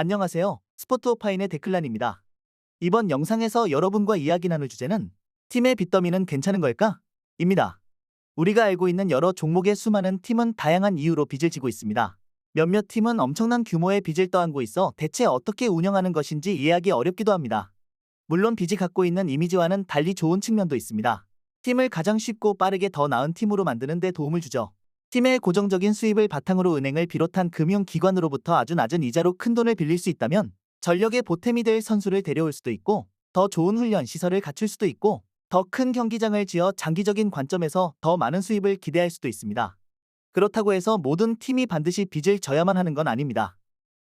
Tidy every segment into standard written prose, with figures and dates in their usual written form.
안녕하세요. 스포츠오파인의 데클란입니다. 이번 영상에서 여러분과 이야기 나눌 주제는 팀의 빚더미는 괜찮은 걸까? 입니다. 우리가 알고 있는 여러 종목의 수많은 팀은 다양한 이유로 빚을 지고 있습니다. 몇몇 팀은 엄청난 규모의 빚을 떠안고 있어 대체 어떻게 운영하는 것인지 이해하기 어렵기도 합니다. 물론 빚이 갖고 있는 이미지와는 달리 좋은 측면도 있습니다. 팀을 가장 쉽고 빠르게 더 나은 팀으로 만드는 데 도움을 주죠. 팀의 고정적인 수입을 바탕으로 은행을 비롯한 금융기관으로부터 아주 낮은 이자로 큰 돈을 빌릴 수 있다면 전력의 보탬이 될 선수를 데려올 수도 있고 더 좋은 훈련 시설을 갖출 수도 있고 더 큰 경기장을 지어 장기적인 관점에서 더 많은 수입을 기대할 수도 있습니다. 그렇다고 해서 모든 팀이 반드시 빚을 져야만 하는 건 아닙니다.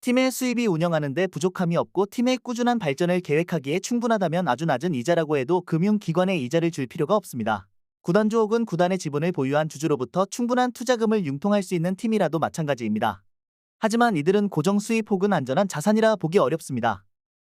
팀의 수입이 운영하는 데 부족함이 없고 팀의 꾸준한 발전을 계획하기에 충분하다면 아주 낮은 이자라고 해도 금융기관에 이자를 줄 필요가 없습니다. 구단주 혹은 구단의 지분을 보유한 주주로부터 충분한 투자금을 융통할 수 있는 팀이라도 마찬가지입니다. 하지만 이들은 고정 수입 혹은 안전한 자산이라 보기 어렵습니다.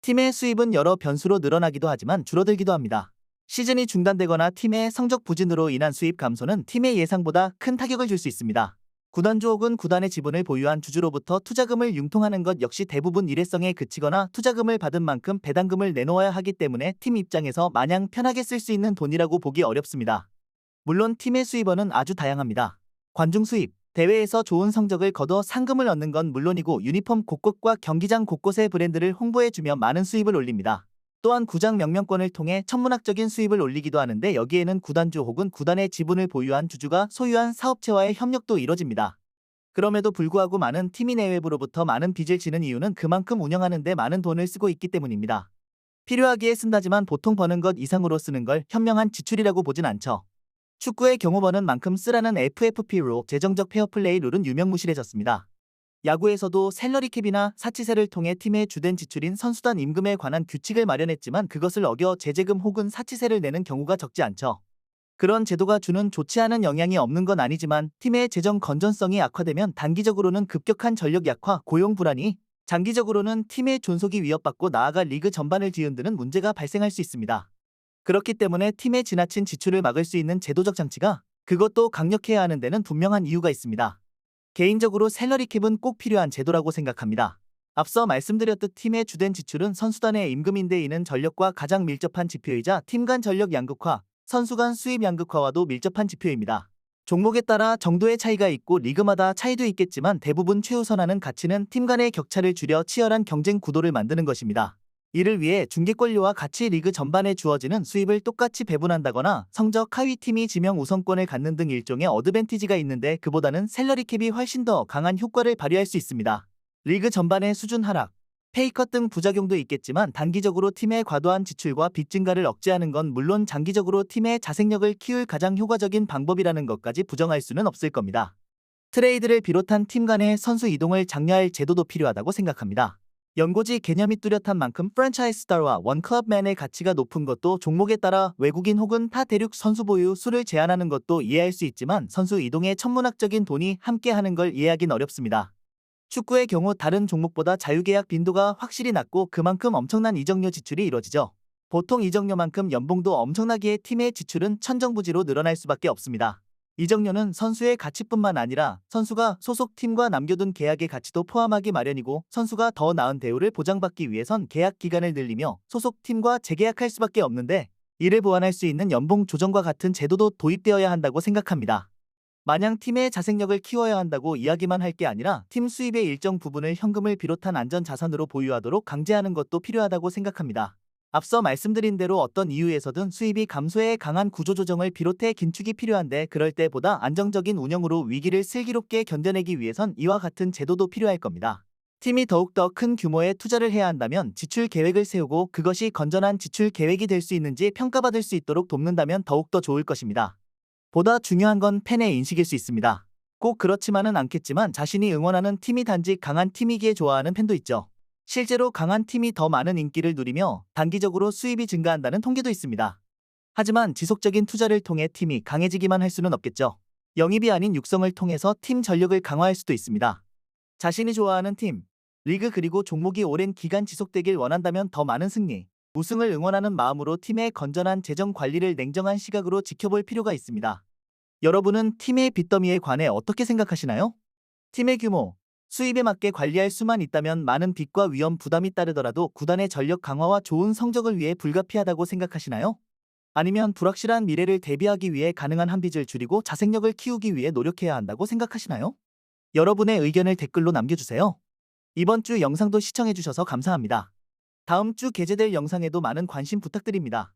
팀의 수입은 여러 변수로 늘어나기도 하지만 줄어들기도 합니다. 시즌이 중단되거나 팀의 성적 부진으로 인한 수입 감소는 팀의 예상보다 큰 타격을 줄 수 있습니다. 구단주 혹은 구단의 지분을 보유한 주주로부터 투자금을 융통하는 것 역시 대부분 일회성에 그치거나 투자금을 받은 만큼 배당금을 내놓아야 하기 때문에 팀 입장에서 마냥 편하게 쓸 수 있는 돈이라고 보기 어렵습니다. 물론 팀의 수입원은 아주 다양합니다. 관중 수입, 대회에서 좋은 성적을 거둬 상금을 얻는 건 물론이고 유니폼 곳곳과 경기장 곳곳의 브랜드를 홍보해주며 많은 수입을 올립니다. 또한 구장 명명권을 통해 천문학적인 수입을 올리기도 하는데 여기에는 구단주 혹은 구단의 지분을 보유한 주주가 소유한 사업체와의 협력도 이뤄집니다. 그럼에도 불구하고 많은 팀이 내외부로부터 많은 빚을 지는 이유는 그만큼 운영하는 데 많은 돈을 쓰고 있기 때문입니다. 필요하기에 쓴다지만 보통 버는 것 이상으로 쓰는 걸 현명한 지출이라고 보진 않죠. 축구의 경우 버는 만큼 쓰라는 FFP 로 재정적 페어플레이 룰은 유명무실해졌습니다. 야구에서도 샐러리캡이나 사치세를 통해 팀의 주된 지출인 선수단 임금에 관한 규칙을 마련했지만 그것을 어겨 제재금 혹은 사치세를 내는 경우가 적지 않죠. 그런 제도가 주는 좋지 않은 영향이 없는 건 아니지만 팀의 재정 건전성이 악화되면 단기적으로는 급격한 전력 약화, 고용 불안이, 장기적으로는 팀의 존속이 위협받고 나아가 리그 전반을 뒤흔드는 문제가 발생할 수 있습니다. 그렇기 때문에 팀의 지나친 지출을 막을 수 있는 제도적 장치가, 그것도 강력해야 하는 데는 분명한 이유가 있습니다. 개인적으로 샐러리캡은 꼭 필요한 제도라고 생각합니다. 앞서 말씀드렸듯 팀의 주된 지출은 선수단의 임금인데 이는 전력과 가장 밀접한 지표이자 팀 간 전력 양극화, 선수 간 수입 양극화와도 밀접한 지표입니다. 종목에 따라 정도의 차이가 있고 리그마다 차이도 있겠지만 대부분 최우선하는 가치는 팀 간의 격차를 줄여 치열한 경쟁 구도를 만드는 것입니다. 이를 위해 중계권료와 같이 리그 전반에 주어지는 수입을 똑같이 배분한다거나 성적 하위 팀이 지명 우선권을 갖는 등 일종의 어드밴티지가 있는데 그보다는 샐러리캡이 훨씬 더 강한 효과를 발휘할 수 있습니다. 리그 전반의 수준 하락, 페이컷 등 부작용도 있겠지만 단기적으로 팀의 과도한 지출과 빚 증가를 억제하는 건 물론 장기적으로 팀의 자생력을 키울 가장 효과적인 방법이라는 것까지 부정할 수는 없을 겁니다. 트레이드를 비롯한 팀 간의 선수 이동을 장려할 제도도 필요하다고 생각합니다. 연고지 개념이 뚜렷한 만큼 프랜차이즈 스타와 원클럽맨의 가치가 높은 것도 종목에 따라 외국인 혹은 타 대륙 선수 보유 수를 제한하는 것도 이해할 수 있지만 선수 이동에 천문학적인 돈이 함께하는 걸 이해하긴 어렵습니다. 축구의 경우 다른 종목보다 자유계약 빈도가 확실히 낮고 그만큼 엄청난 이적료 지출이 이뤄지죠. 보통 이적료만큼 연봉도 엄청나기에 팀의 지출은 천정부지로 늘어날 수밖에 없습니다. 이적료는 선수의 가치뿐만 아니라 선수가 소속팀과 남겨둔 계약의 가치도 포함하기 마련이고 선수가 더 나은 대우를 보장받기 위해선 계약 기간을 늘리며 소속팀과 재계약할 수밖에 없는데 이를 보완할 수 있는 연봉 조정과 같은 제도도 도입되어야 한다고 생각합니다. 마냥 팀의 자생력을 키워야 한다고 이야기만 할 게 아니라 팀 수입의 일정 부분을 현금을 비롯한 안전 자산으로 보유하도록 강제하는 것도 필요하다고 생각합니다. 앞서 말씀드린 대로 어떤 이유에서든 수입이 감소해 강한 구조조정을 비롯해 긴축이 필요한데 그럴 때보다 안정적인 운영으로 위기를 슬기롭게 견뎌내기 위해선 이와 같은 제도도 필요할 겁니다. 팀이 더욱더 큰 규모의 투자를 해야 한다면 지출 계획을 세우고 그것이 건전한 지출 계획이 될 수 있는지 평가받을 수 있도록 돕는다면 더욱더 좋을 것입니다. 보다 중요한 건 팬의 인식일 수 있습니다. 꼭 그렇지만은 않겠지만 자신이 응원하는 팀이 단지 강한 팀이기에 좋아하는 팬도 있죠. 실제로 강한 팀이 더 많은 인기를 누리며 단기적으로 수입이 증가한다는 통계도 있습니다. 하지만 지속적인 투자를 통해 팀이 강해지기만 할 수는 없겠죠. 영입이 아닌 육성을 통해서 팀 전력을 강화할 수도 있습니다. 자신이 좋아하는 팀, 리그 그리고 종목이 오랜 기간 지속되길 원한다면 더 많은 승리, 우승을 응원하는 마음으로 팀의 건전한 재정 관리를 냉정한 시각으로 지켜볼 필요가 있습니다. 여러분은 팀의 빚더미에 관해 어떻게 생각하시나요? 팀의 규모, 수입에 맞게 관리할 수만 있다면 많은 빚과 위험 부담이 따르더라도 구단의 전력 강화와 좋은 성적을 위해 불가피하다고 생각하시나요? 아니면 불확실한 미래를 대비하기 위해 가능한 한 빚을 줄이고 자생력을 키우기 위해 노력해야 한다고 생각하시나요? 여러분의 의견을 댓글로 남겨주세요. 이번 주 영상도 시청해주셔서 감사합니다. 다음 주 게재될 영상에도 많은 관심 부탁드립니다.